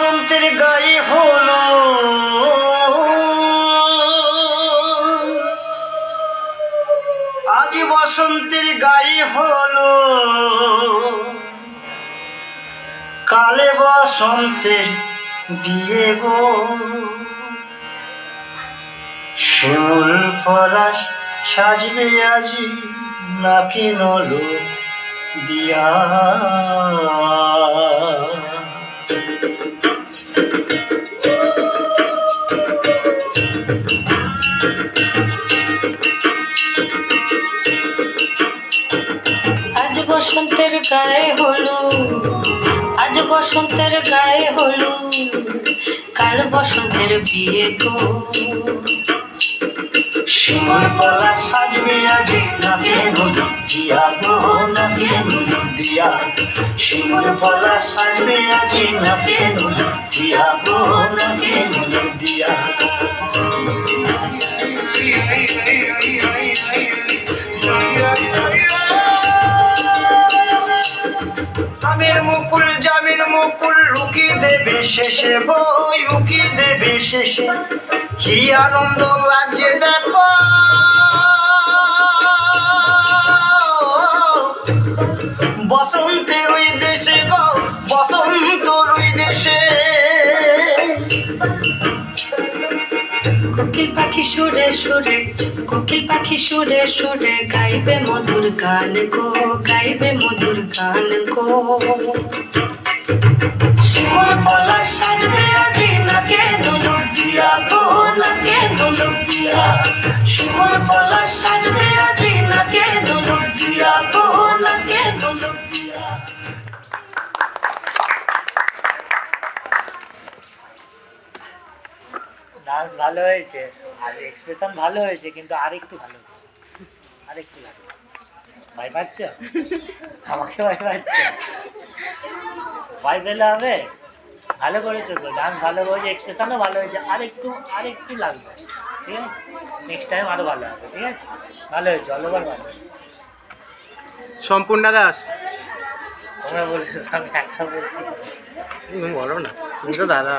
বসন্তের গায়ে হলো আজ বসন্তের গায়ে হলো কালে বসন্তের বিয়ে গো শিমুল পলাশ সাজবে আজি নাকি নলো দিয়া আজ বসন্তের গায়ে হলো আজ বসন্তের গায়ে হলো কাল বসন্তের বিয়ে গো শিমুল পলাশ সাজবে আজি নাকি নলো দিয়া গো নাকি নলো দিয়া শিমুল পলাশ সাজবে আজি নাকি নলো দিয়া গো নাকি নলো দিয়া জামিন মুকুল রুকি দেবে শেষে গো রুকি দেবে শেষে কি আনন্দ লাগছে দেখো বসন্তের ওই দেশে গো বসন্তর ওই দেশে কোকিল পাখি সুরে সুরে কোকিল পাখি সুরে সুরে গাইবে মধুর গান গো গাইবে মধুর গান গো শিমুল পলাশ সাজবে আজি নাকে দুলুক দিয়া গো নাকে দুলুক দিয়া শিমুল পলাশ সাজবে আজি নাকে দুলুক দিয়া গো নাকে দুলুক দিয়া ডান্স ভালো হয়েছে আর এক্সপ্রেশন ভালো হয়েছে, কিন্তু আরেকটু ভালো আরেকটু ভালো। ভয় পাচ্ছ? আমাকে ভয় পাচ্ছ? ভয় পেলে হবে? ভালো করেছো তো, ডান্স ভালো করেছে, এক্সপ্রেশনও ভালো হয়েছে, আরেকটু লাগবে, ঠিক আছে? নেক্সট টাইম আরও ভালো হবে, ঠিক আছে? ভালো হয়েছে, অলওভার ভালো হয়েছে। সম্পূর্ণা দাস, তোমরা বলছো, আমি একটা বলছি, তুমি বলো না, তুমি তো দাদা।